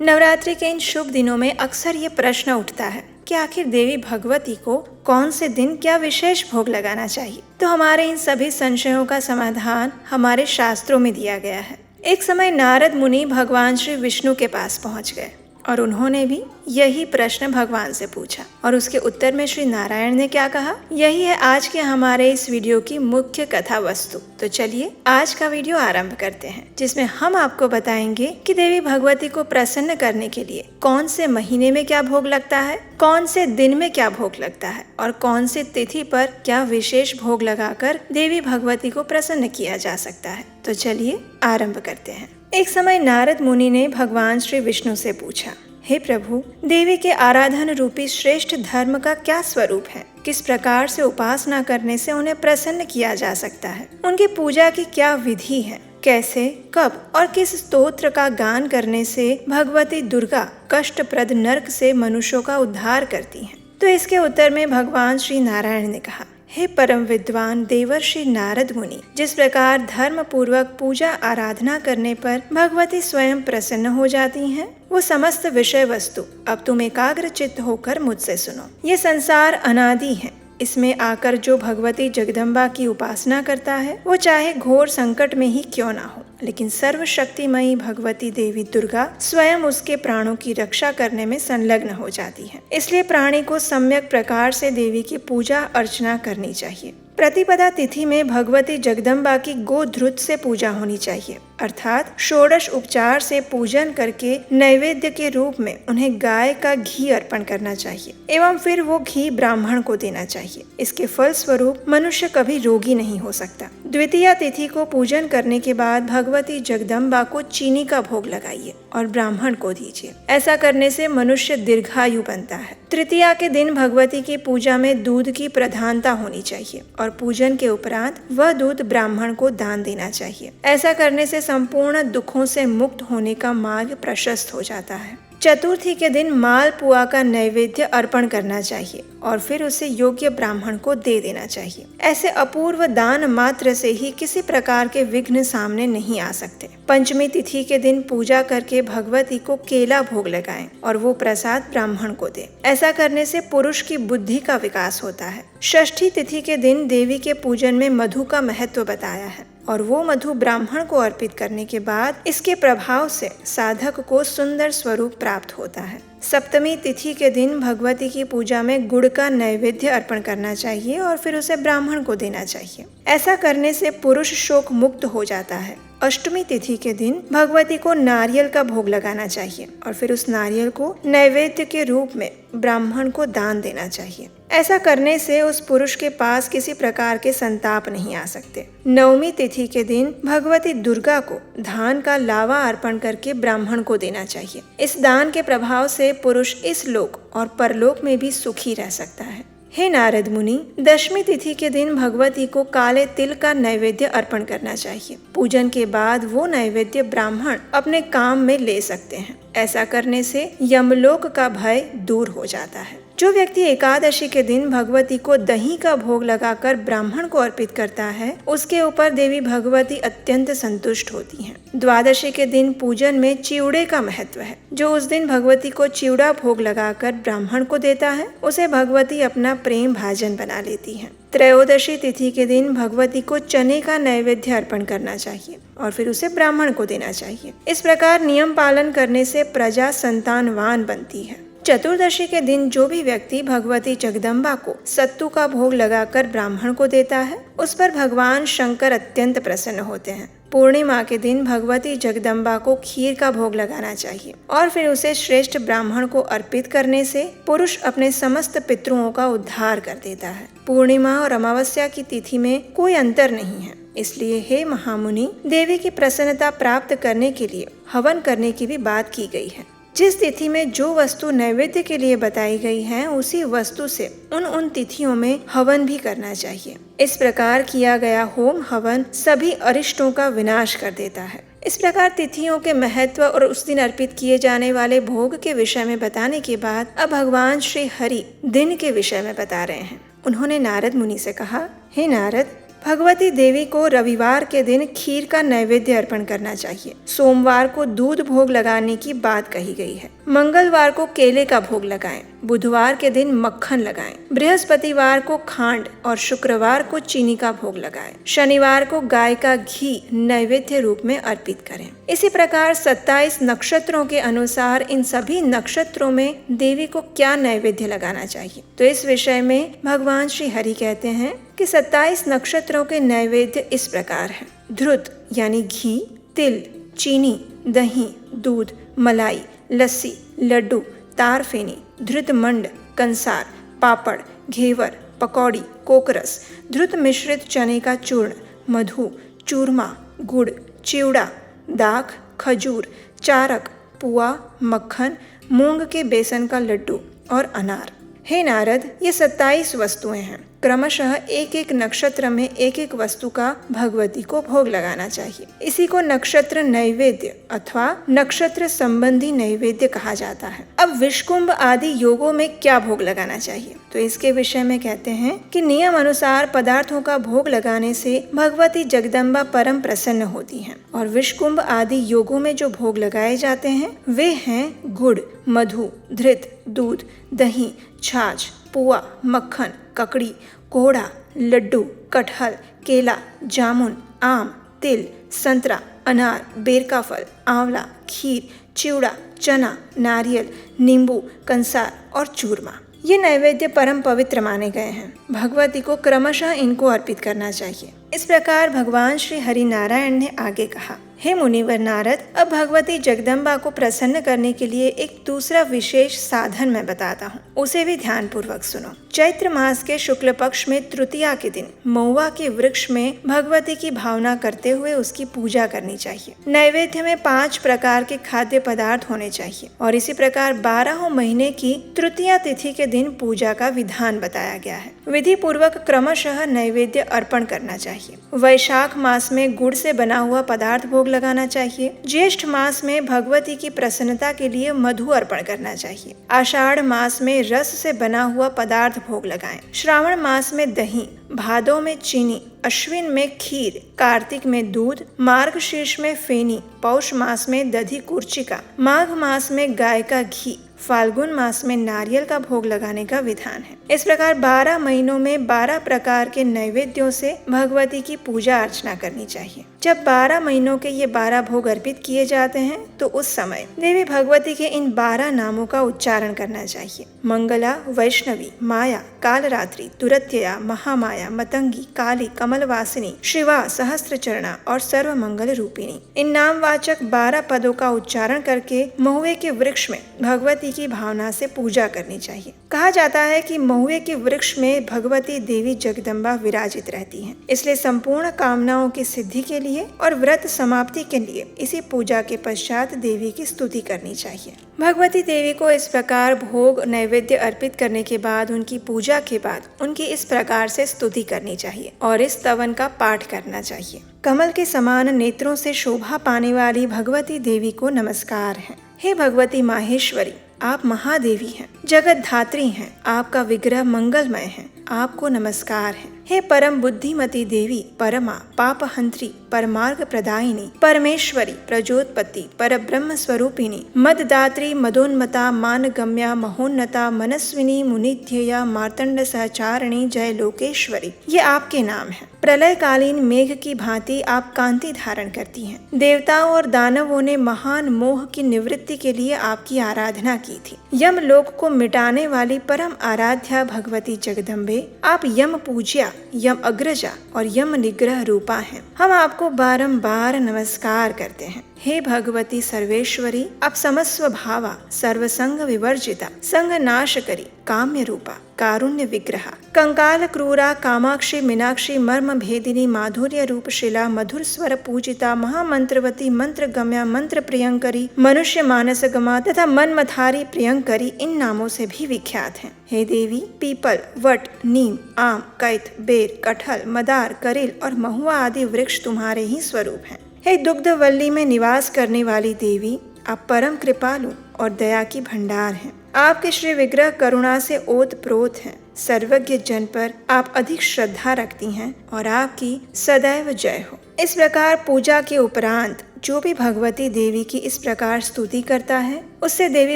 नवरात्रि के इन शुभ दिनों में अक्सर ये प्रश्न उठता है कि आखिर देवी भगवती को कौन से दिन क्या विशेष भोग लगाना चाहिए। तो हमारे इन सभी संशयों का समाधान हमारे शास्त्रों में दिया गया है। एक समय नारद मुनि भगवान श्री विष्णु के पास पहुंच गए और उन्होंने भी यही प्रश्न भगवान से पूछा और उसके उत्तर में श्री नारायण ने क्या कहा, यही है आज के हमारे इस वीडियो की मुख्य कथा वस्तु। तो चलिए आज का वीडियो आरंभ करते हैं, जिसमें हम आपको बताएंगे कि देवी भगवती को प्रसन्न करने के लिए कौन से महीने में क्या भोग लगता है, कौन से दिन में क्या भोग लगता है और कौन से तिथि पर क्या विशेष भोग लगाकर देवी भगवती को प्रसन्न किया जा सकता है। तो चलिए आरंभ करते हैं। एक समय नारद मुनि ने भगवान श्री विष्णु से पूछा, हे प्रभु, देवी के आराधन रूपी श्रेष्ठ धर्म का क्या स्वरूप है? किस प्रकार से उपासना करने से उन्हें प्रसन्न किया जा सकता है? उनकी पूजा की क्या विधि है? कैसे, कब और किस स्तोत्र का गान करने से भगवती दुर्गा कष्टप्रद नरक से मनुष्यों का उद्धार करती हैं? तो इसके उत्तर में भगवान श्री नारायण ने कहा, हे परम विद्वान देवर्षि नारद मुनि, जिस प्रकार धर्म पूर्वक पूजा आराधना करने पर भगवती स्वयं प्रसन्न हो जाती हैं, वो समस्त विषय वस्तु अब तुम एकाग्र चित्त होकर मुझसे सुनो। ये संसार अनादि है। इसमें आकर जो भगवती जगदम्बा की उपासना करता है वो चाहे घोर संकट में ही क्यों ना हो, लेकिन सर्वशक्तिमयी भगवती देवी दुर्गा स्वयं उसके प्राणों की रक्षा करने में संलग्न हो जाती है। इसलिए प्राणी को सम्यक प्रकार से देवी की पूजा अर्चना करनी चाहिए। प्रतिपदा तिथि में भगवती जगदम्बा की गोधृत से पूजा होनी चाहिए, अर्थात षोडश उपचार से पूजन करके नैवेद्य के रूप में उन्हें गाय का घी अर्पण करना चाहिए एवं फिर वो घी ब्राह्मण को देना चाहिए। इसके फल स्वरूप मनुष्य कभी रोगी नहीं हो सकता। द्वितीय तिथि को पूजन करने के बाद भगवती जगदम्बा को चीनी का भोग लगाइए और ब्राह्मण को दीजिए। ऐसा करने से मनुष्य दीर्घायु बनता है। तृतीया के दिन भगवती की पूजा में दूध की प्रधानता होनी चाहिए और पूजन के उपरांत वह दूध ब्राह्मण को दान देना चाहिए। ऐसा करने से संपूर्ण दुखों से मुक्त होने का मार्ग प्रशस्त हो जाता है। चतुर्थी के दिन मालपुआ का नैवेद्य अर्पण करना चाहिए और फिर उसे योग्य ब्राह्मण को दे देना चाहिए। ऐसे अपूर्व दान मात्र से ही किसी प्रकार के विघ्न सामने नहीं आ सकते। पंचमी तिथि के दिन पूजा करके भगवती को केला भोग लगाएं और वो प्रसाद ब्राह्मण को दे। ऐसा करने से पुरुष की बुद्धि का विकास होता है। षष्ठी तिथि के दिन देवी के पूजन में मधु का महत्व बताया है और वो मधु ब्राह्मण को अर्पित करने के बाद इसके प्रभाव से साधक को सुंदर स्वरूप प्राप्त होता है। सप्तमी तिथि के दिन भगवती की पूजा में गुड़ का नैवेद्य अर्पण करना चाहिए और फिर उसे ब्राह्मण को देना चाहिए। ऐसा करने से पुरुष शोक मुक्त हो जाता है। अष्टमी तिथि के दिन भगवती को नारियल का भोग लगाना चाहिए और फिर उस नारियल को नैवेद्य के रूप में ब्राह्मण को दान देना चाहिए। ऐसा करने से उस पुरुष के पास किसी प्रकार के संताप नहीं आ सकते। नवमी तिथि के दिन भगवती दुर्गा को धान का लावा अर्पण करके ब्राह्मण को देना चाहिए। इस दान के प्रभाव से पुरुष इस लोक और परलोक में भी सुखी रह सकता है। हे नारद मुनि, दशमी तिथि के दिन भगवती को काले तिल का नैवेद्य अर्पण करना चाहिए। पूजन के बाद वो नैवेद्य ब्राह्मण अपने काम में ले सकते हैं। ऐसा करने से यमलोक का भय दूर हो जाता है। जो व्यक्ति एकादशी के दिन भगवती को दही का भोग लगाकर ब्राह्मण को अर्पित करता है, उसके ऊपर देवी भगवती अत्यंत संतुष्ट होती हैं। द्वादशी के दिन पूजन में चिवड़े का महत्व है। जो उस दिन भगवती को चिवड़ा भोग लगाकर ब्राह्मण को देता है, उसे भगवती अपना प्रेम भाजन बना लेती हैं। त्रयोदशी तिथि के दिन भगवती को चने का नैवेद्य अर्पण करना चाहिए और फिर उसे ब्राह्मण को देना चाहिए। इस प्रकार नियम पालन करने से प्रजा संतानवान बनती है। चतुर्दशी के दिन जो भी व्यक्ति भगवती जगदम्बा को सत्तू का भोग लगाकर ब्राह्मण को देता है, उस पर भगवान शंकर अत्यंत प्रसन्न होते हैं। पूर्णिमा के दिन भगवती जगदम्बा को खीर का भोग लगाना चाहिए और फिर उसे श्रेष्ठ ब्राह्मण को अर्पित करने से पुरुष अपने समस्त पितरों का उद्धार कर देता है। पूर्णिमा और अमावस्या की तिथि में कोई अंतर नहीं है। इसलिए हे महामुनि, देवी की प्रसन्नता प्राप्त करने के लिए हवन करने की भी बात की गई है। जिस तिथि में जो वस्तु नैवेद्य के लिए बताई गई है, उसी वस्तु से उन तिथियों में हवन भी करना चाहिए। इस प्रकार किया गया होम हवन सभी अरिष्टों का विनाश कर देता है। इस प्रकार तिथियों के महत्व और उस दिन अर्पित किए जाने वाले भोग के विषय में बताने के बाद अब भगवान श्री हरि दिन के विषय में बता रहे हैं। उन्होंने नारद मुनि से कहा, हे नारद, भगवती देवी को रविवार के दिन खीर का नैवेद्य अर्पण करना चाहिए। सोमवार को दूध भोग लगाने की बात कही गई है। मंगलवार को केले का भोग लगाएं। बुधवार के दिन मक्खन लगाएं। बृहस्पतिवार को खांड और शुक्रवार को चीनी का भोग लगाएं। शनिवार को गाय का घी नैवेद्य रूप में अर्पित करें। इसी प्रकार 27 नक्षत्रों के अनुसार इन सभी नक्षत्रों में देवी को क्या नैवेद्य लगाना चाहिए, तो इस विषय में भगवान श्री हरि कहते हैं कि 27 नक्षत्रों के नैवेद्य इस प्रकार है। धृत यानी घी, तिल, चीनी, दही, दूध, मलाई, लस्सी, लड्डू, तार फेनी, धृत मंड, कंसार, पापड़, घेवर, पकौड़ी, कोकरस, धृत मिश्रित चने का चूर्ण, मधु, चूरमा, गुड़, चिवड़ा, दाख, खजूर, चारक, पुआ, मक्खन, मूंग के बेसन का लड्डू और अनार। हे नारद, ये 27 वस्तुएं हैं। क्रमशः एक एक नक्षत्र में एक एक वस्तु का भगवती को भोग लगाना चाहिए। इसी को नक्षत्र नैवेद्य अथवा नक्षत्र संबंधी नैवेद्य कहा जाता है। अब विषकुंभ आदि योगों में क्या भोग लगाना चाहिए, तो इसके विषय में कहते हैं कि नियम अनुसार पदार्थों का भोग लगाने से भगवती जगदम्बा परम प्रसन्न होती हैं। और विषकुंभ आदि योगों में जो भोग लगाए जाते हैं वे हैं गुड़, मधु, धृत, दूध, दही, छाछ, पुआ, मक्खन, ककड़ी, कोहड़ा, लड्डू, कटहल, केला, जामुन, आम, तिल, संतरा, अनार, बेर का फल, आंवला, खीर, चिवड़ा, चना, नारियल, नींबू, कंसार और चूरमा। ये नैवेद्य परम पवित्र माने गए हैं। भगवती को क्रमशः इनको अर्पित करना चाहिए। इस प्रकार भगवान श्री हरि नारायण ने आगे कहा, हे मुनिवर नारद, अब भगवती जगदम्बा को प्रसन्न करने के लिए एक दूसरा विशेष साधन मैं बताता हूँ, उसे भी ध्यान पूर्वक सुनो। चैत्र मास के शुक्ल पक्ष में तृतीया के दिन महुआ के वृक्ष में भगवती की भावना करते हुए उसकी पूजा करनी चाहिए। नैवेद्य में 5 प्रकार के खाद्य पदार्थ होने चाहिए और इसी प्रकार 12 महीने की तृतीया तिथि के दिन पूजा का विधान बताया गया है। विधि पूर्वक क्रमशः नैवेद्य अर्पण करना चाहिए। वैशाख मास में गुड़ से बना हुआ पदार्थ भोग लगाना चाहिए। ज्येष्ठ मास में भगवती की प्रसन्नता के लिए मधु अर्पण करना चाहिए। आषाढ़ मास में रस से बना हुआ पदार्थ भोग लगाएं। श्रावण मास में दही, भादों में चीनी, अश्विन में खीर, कार्तिक में दूध, मार्गशीर्ष में फेनी, पौष मास में दधी कुर्चिका, माघ मास में गाय का घी, फाल्गुन मास में नारियल का भोग लगाने का विधान है। इस प्रकार 12 महीनों में 12 प्रकार के नैवेद्यों से भगवती की पूजा अर्चना करनी चाहिए। जब 12 महीनों के ये 12 भोग अर्पित किए जाते हैं तो उस समय देवी भगवती के इन 12 नामों का उच्चारण करना चाहिए। मंगला, वैष्णवी, माया, कालरात्रि, दुरत्यया, महामाया, मतंगी, काली, कमलवासिनी, शिवा, सहस्त्रचरणा और सर्व मंगल रूपिणी। इन नामवाचक 12 पदों का उच्चारण करके महुए के वृक्ष में भगवती की भावना से पूजा करनी चाहिए। कहा जाता है कि महुए के वृक्ष में भगवती देवी जगदम्बा विराजित रहती हैं। इसलिए संपूर्ण कामनाओं की सिद्धि के लिए और व्रत समाप्ति के लिए इसी पूजा के पश्चात देवी की स्तुति करनी चाहिए। भगवती देवी को इस प्रकार भोग नैवेद्य अर्पित करने के बाद उनकी पूजा के बाद उनकी इस प्रकार से स्तुति करनी चाहिए और इस स्तवन का पाठ करना चाहिए। कमल के समान नेत्रों से शोभा पाने वाली भगवती देवी को नमस्कार है। हे भगवती माहेश्वरी, आप महादेवी हैं, जगत धात्री हैं, आपका विग्रह मंगलमय है, आपको नमस्कार है। हे परम बुद्धिमती देवी, परमा, पापहंत्री, परमार्ग प्रदायिनी, परमेश्वरी, प्रजोत्पत्ति, परब्रह्म स्वरूपिणी, मददात्री, मदोन्मता, मानगम्या, महोन्नता, मनस्विनी, मुनिध्यया, मार्तंड सहचारिणी, जय लोकेश्वरी, ये आपके नाम हैं। प्रलयकालीन मेघ की भांति आप कांति धारण करती हैं। देवताओं और दानवों ने महान मोह की निवृत्ति के लिए आपकी आराधना की थी। यम लोक को मिटाने वाली परम आराध्या भगवती जगदम्बे, आप यम पूज्या, यम अग्रजा और यम निग्रह रूपा हैं। हम आपको बारंबार नमस्कार करते हैं। हे भगवती सर्वेश्वरी, आप समस्व भावा, सर्वसंग विवर्जिता, संग नाश करी, काम्य रूपा, कारुण्य विग्रह, कंकाल क्रूरा, कामाक्षी, मीनाक्षी, मर्म भेदिनी, माधुर्य रूप शिला, मधुर स्वर पूजिता, महामंत्रवती, मंत्र गम्या, मंत्र प्रियंकरी, मनुष्य मानस गमा तथा मनमथारी प्रियंकरी इन नामों से भी विख्यात हैं। हे देवी, पीपल, वट, नीम, आम, कैथ, बेर, कटहल, मदार, करेल और महुआ आदि वृक्ष तुम्हारे ही स्वरूप हैं। हे दुग्धवल्ली में निवास करने वाली देवी, आप परम कृपालु और दया की भंडार हैं। आपके श्री विग्रह करुणा से ओत प्रोत हैं। सर्वज्ञ जन पर आप अधिक श्रद्धा रखती हैं और आपकी सदैव जय हो। इस प्रकार पूजा के उपरांत जो भी भगवती देवी की इस प्रकार स्तुति करता है उससे देवी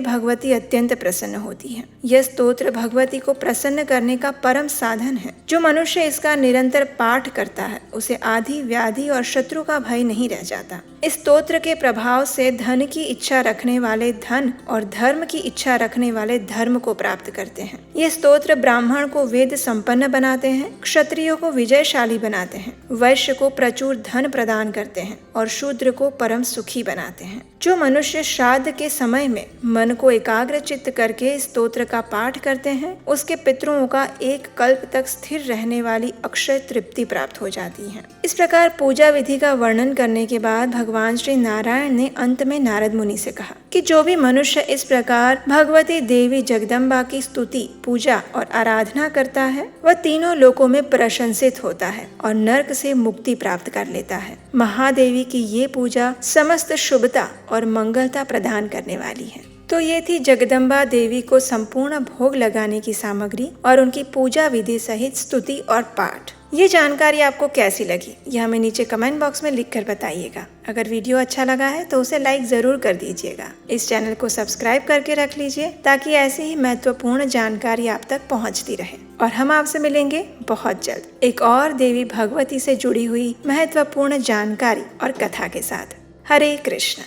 भगवती अत्यंत प्रसन्न होती है। यह स्तोत्र भगवती को प्रसन्न करने का परम साधन है। जो मनुष्य इसका निरंतर पाठ करता है उसे आदि व्याधि और शत्रु का भय नहीं रह जाता। इस स्तोत्र के प्रभाव से धन की इच्छा रखने वाले धन और धर्म की इच्छा रखने वाले धर्म को प्राप्त करते हैं। ये स्तोत्र ब्राह्मण को वेद संपन्न बनाते हैं, क्षत्रियो को विजयशाली बनाते हैं, वैश्य को प्रचुर धन प्रदान करते हैं और शूद्र को परम सुखी बनाते हैं। जो मनुष्य श्राद्ध के समय में मन को एकाग्र चित्त करके स्तोत्र का पाठ करते हैं उसके पितरों का एक कल्प तक स्थिर रहने वाली अक्षय तृप्ति प्राप्त हो जाती है। इस प्रकार पूजा विधि का वर्णन करने के बाद भगवान श्री नारायण ने अंत में नारद मुनि से कहा कि जो भी मनुष्य इस प्रकार भगवती देवी जगदम्बा की स्तुति, पूजा और आराधना करता है वह तीनों लोकों में प्रशंसित होता है और नरक से मुक्ति प्राप्त कर लेता है। महादेवी की ये पूजा समस्त शुभता और मंगलता प्रदान करने वाली है। तो ये थी जगदम्बा देवी को संपूर्ण भोग लगाने की सामग्री और उनकी पूजा विधि सहित स्तुति और पाठ। ये जानकारी आपको कैसी लगी यह हमें नीचे कमेंट बॉक्स में लिखकर बताइएगा। अगर वीडियो अच्छा लगा है तो उसे लाइक जरूर कर दीजिएगा। इस चैनल को सब्सक्राइब करके रख लीजिए ताकि ऐसी ही महत्वपूर्ण जानकारी आप तक पहुंचती रहे। और हम आपसे मिलेंगे बहुत जल्द एक और देवी भगवती से जुड़ी हुई महत्वपूर्ण जानकारी और कथा के साथ। हरे कृष्ण।